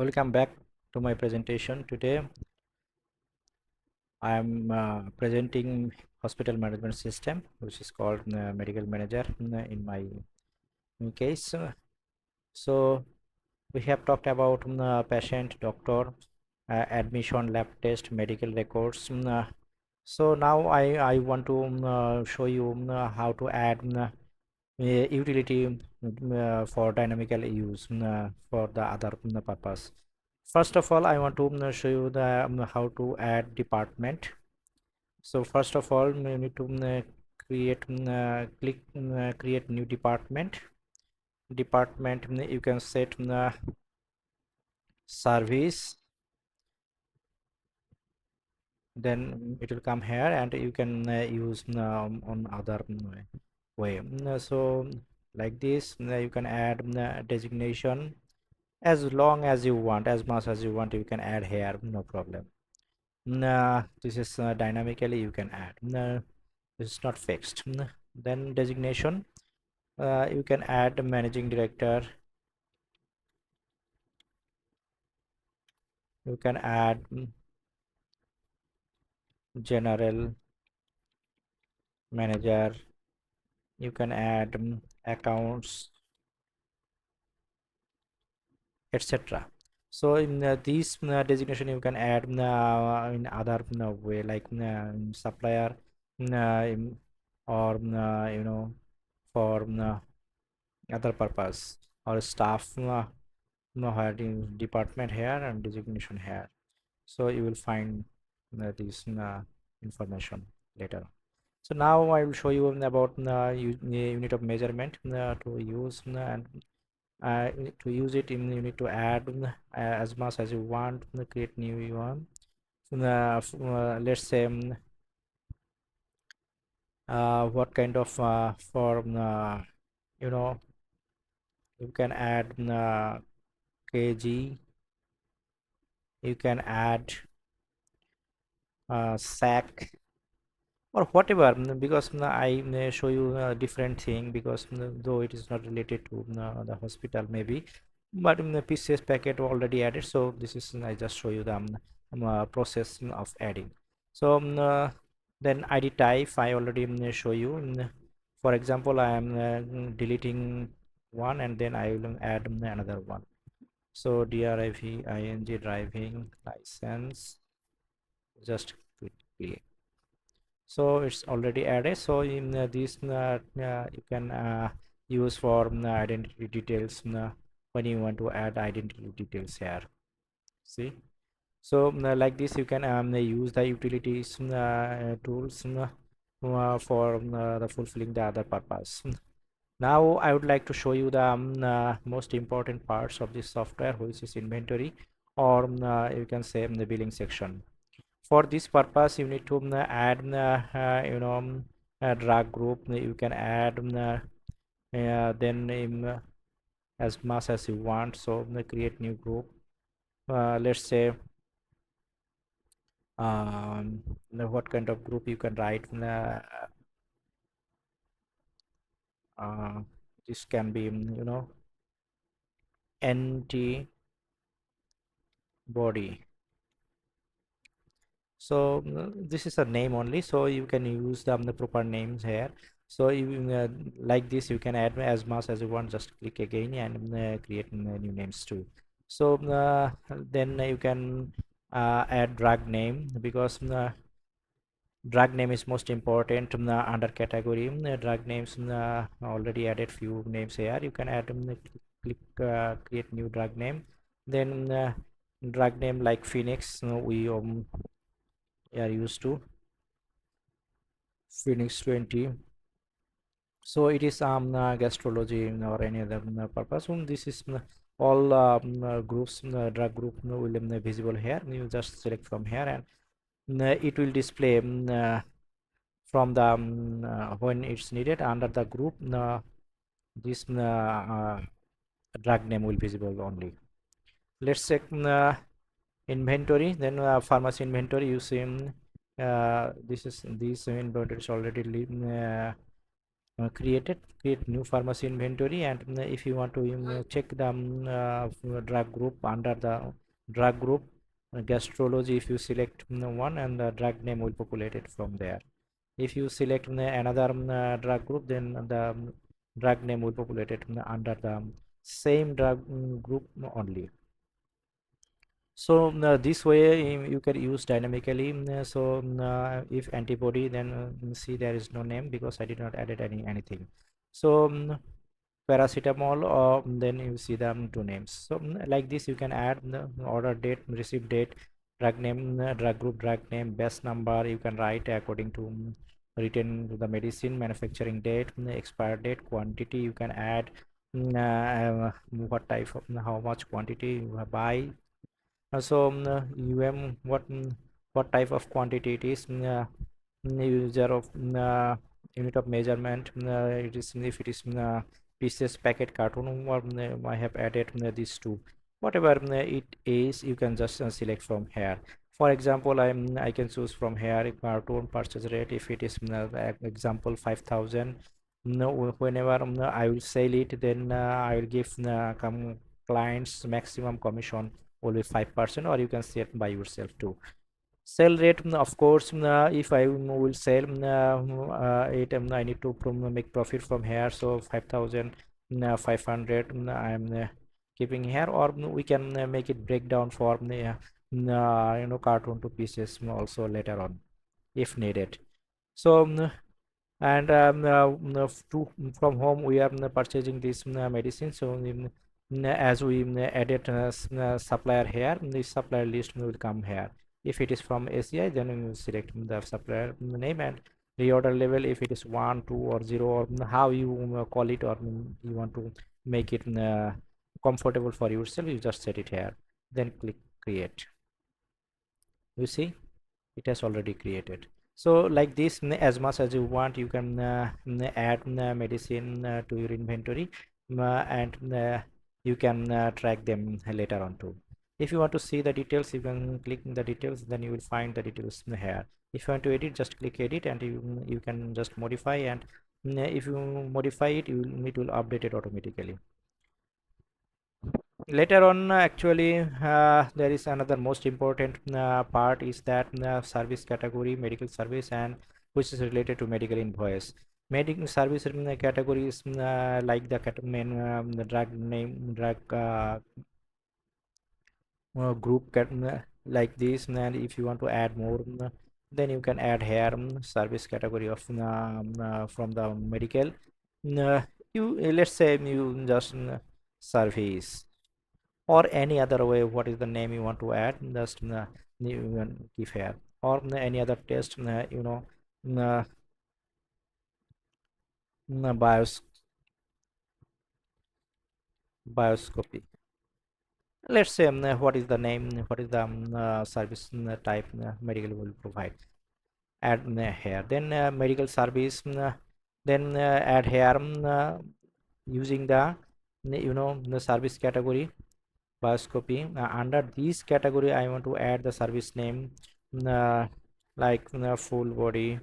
Welcome back to my presentation. Today I am presenting hospital management system, which is called medical manager in my case. So we have talked about patient, doctor, admission, lab test, medical records. So now I want to show you how to add utility for dynamical use for the other purpose. First of all, I want to show you the how to add department. So first of all, you need to create click create new department. You can set service, then it will come here, and you can use on other way. So like this, you can add designation as long as you want, as much as you want, you can add here, no problem. This is dynamically you can add. This is not fixed. Then designation, you can add managing director, you can add general manager, you can add accounts, etc. So in these designation you can add in other way, like supplier, or for other purpose, or staff heading department here and designation here. So you will find this information later. So now I will show you about unit of measurement to use, and to use it in, you need to add as much as you want, create new one. Let's say what kind of form, you know you can add kg, you can add sac, or whatever, because I may show you a different thing, because though it is not related to the hospital maybe, but in the PCS packet already added. So this is, I just show you the process of adding. So then ID type I already show you. For example, I am deleting one, and then I will add another one. So DRIV driving license, just quickly. So it's already added. So in this you can use for identity details when you want to add identity details here. See, so like this you can use the utilities tools for the fulfilling the other purpose. Now I would like to show you the most important parts of this software, which is inventory, or you can say the billing section. For this purpose you need to add a drug group. You can add then as much as you want. So create new group. Let's say what kind of group you can write. Uh, this can be antibody. So this is a name only, so you can use the proper names here. So you like this you can add as much as you want. Just click again and create new names too. So then you can add drug name, because drug name is most important under category. Drug names already added few names here. You can add click create new drug name. Then drug name like Phoenix, we are used to Phoenix 20. So it is gastrology or any other purpose. This is all groups, drug group will be visible here. You just select from here, and it will display from the when it's needed under the group. This drug name will visible only. Let's check inventory. Then pharmacy inventory, you see this inventory is already create new pharmacy inventory, and if you want to check the drug group under the drug group gastrology, if you select one, and the drug name will populate it from there. If you select another drug group, then the drug name will populate it under the same drug group only. So this way you can use dynamically. So if antibody, then see there is no name because I did not added anything. So paracetamol, or then you see the two names. So like this you can add the order date, receipt date, drug name, drug group, drug name, best number you can write according to written to the medicine, manufacturing date, expire date, quantity you can add, what type of, how much quantity you buy. So what type of quantity it is, user of unit of measurement, it is if it is pieces, packet, carton, or I have added these two. Whatever it is, you can just select from here. For example, I can choose from here carton purchase rate. If it is example 5,000, no, whenever I will sell it, then I will give clients maximum commission will be 5%, or you can set by yourself too. Sell rate, of course, if I will sell it, I need to make profit from here, so 5,000, 500 I am keeping here, or we can make it breakdown for carton to pieces also later on if needed. So and from home we are purchasing this medicine. So as we added supplier here, the supplier list will come here. If it is from ACI, then we will select the supplier name, and reorder level, if it is 1, 2, or 0, or how you call it, or you want to make it comfortable for yourself, you just set it here, then click create. You see, it has already created. So like this, as much as you want, you can add medicine to your inventory, and you can track them later on too. If you want to see the details, you can click the details, then you will find the details here. If you want to edit, just click edit, and you can just modify, and if you modify it, it will update it automatically. Later on, actually, there is another most important part, is that service category, medical service, and which is related to medical invoice. Medical service category is like the the drug name, drug group like this. And if you want to add more, then you can add here service category of from the medical. You let's say you just service, or any other way, what is the name you want to add, just you can give here, or any other test, uh, bios bioscopy. Let's say what is the name, what is the service type medical will provide, add here, then medical service, then add here using the the service category bioscopy. Under this category I want to add the service name, uh, like full body.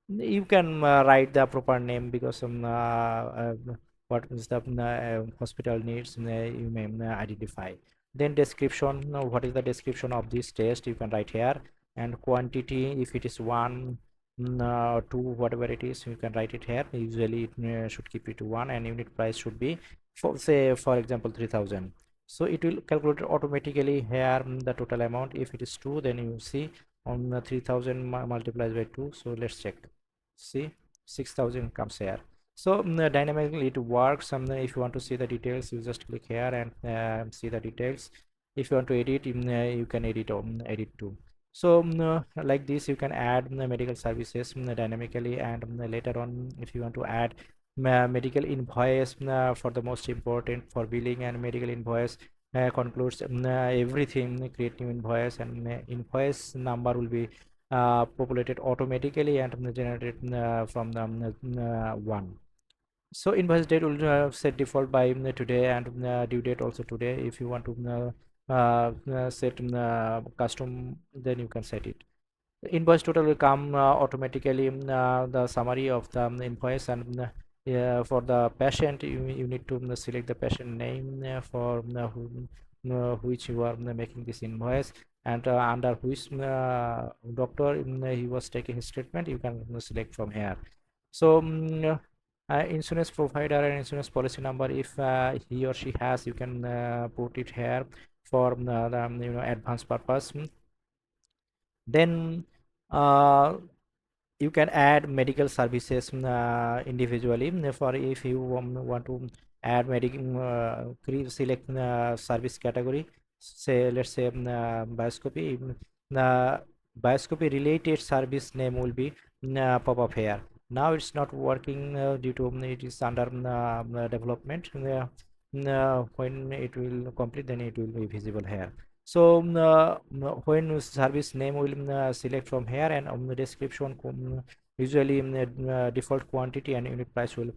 You can write the proper name, because what is the hospital needs, you may identify. Then description, what is the description of this test, you can write here. And quantity, if it is 1, 2, whatever it is, you can write it here. Usually it should keep it to 1, and unit price should be, for say for example, 3,000. So it will calculate automatically here the total amount. If it is 2, then you see on 3,000 multiplied by 2. So let's check. See, 6,000 comes here. So dynamically it works. If you want to see the details, you just click here and see the details. If you want to edit, you can edit too. So like this you can add medical services dynamically. And later on, if you want to add medical invoice, for the most important for billing, and medical invoice concludes everything, create new invoice, and invoice number will be populated automatically and generated from the one. So invoice date will set default by today, and due date also today. If you want to set custom, then you can set it. Invoice total will come automatically, the summary of the invoice, and yeah, for the patient you need to select the patient name for which you are making this invoice, and under which doctor he was taking his treatment, you can select from here. So insurance provider and insurance policy number, if he or she has, you can put it here for the advanced purpose. Then uh, you can add medical services individually. For if you want to add medical, select service category, say let's say bioscopy. The bioscopy related service name will be pop up here. Now it's not working due to it is under development. When it will complete, then it will be visible here. So when service name will select from here, and the description usually default quantity and unit price will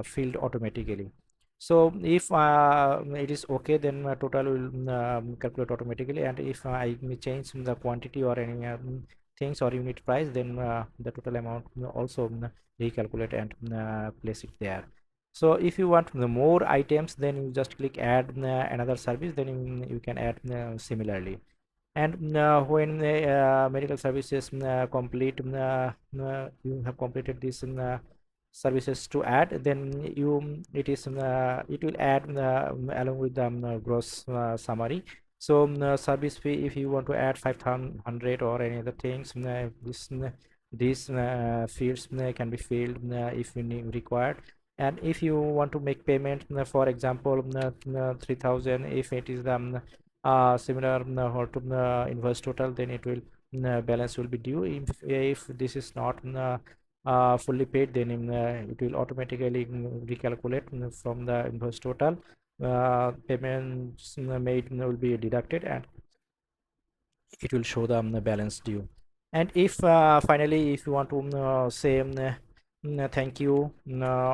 filled automatically. So if it is okay, then total will calculate automatically, and if I may change the quantity or any things or unit price, then the total amount will also recalculate and place it there. So if you want the more items, then you just click add another service, then you can add similarly. And when medical services complete, you have completed this services to add, then it will add along with the gross summary. So service fee, if you want to add 500 or any other things, these fields can be filled if you need required. And if you want to make payment, for example 3000, if it is the similar or to invoice total, then it will balance will be due. If this is not fully paid, then it will automatically recalculate from the invoice total. Payments made will be deducted, and it will show the balance due. And if finally if you want to say thank you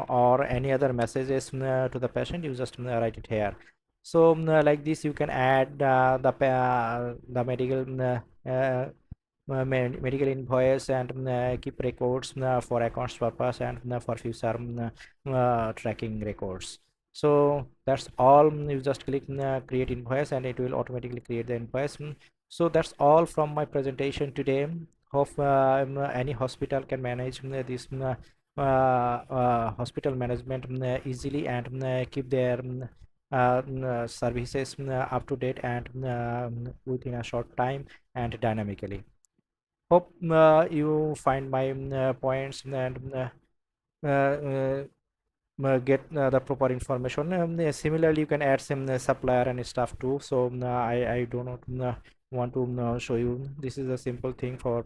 or any other messages to the patient, you just write it here. So like this, you can add the medical medical invoice, and keep records for accounts purpose, and for future tracking records. So that's all. You just click create invoice, and it will automatically create the invoice. So that's all from my presentation today. Hope any hospital can manage this hospital management easily, and keep their services up to date, and within a short time and dynamically. Hope you find my points, and get the proper information. Similarly, you can add some supplier and stuff too. So I do not want to show you. This is a simple thing for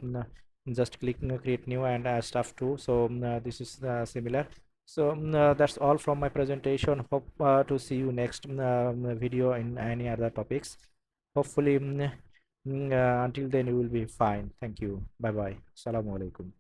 just click create new and stuff too. So this is similar. So that's all from my presentation. Hope to see you next video in any other topics. Hopefully until then you will be fine. Thank you. Bye bye. Assalamu alaikum.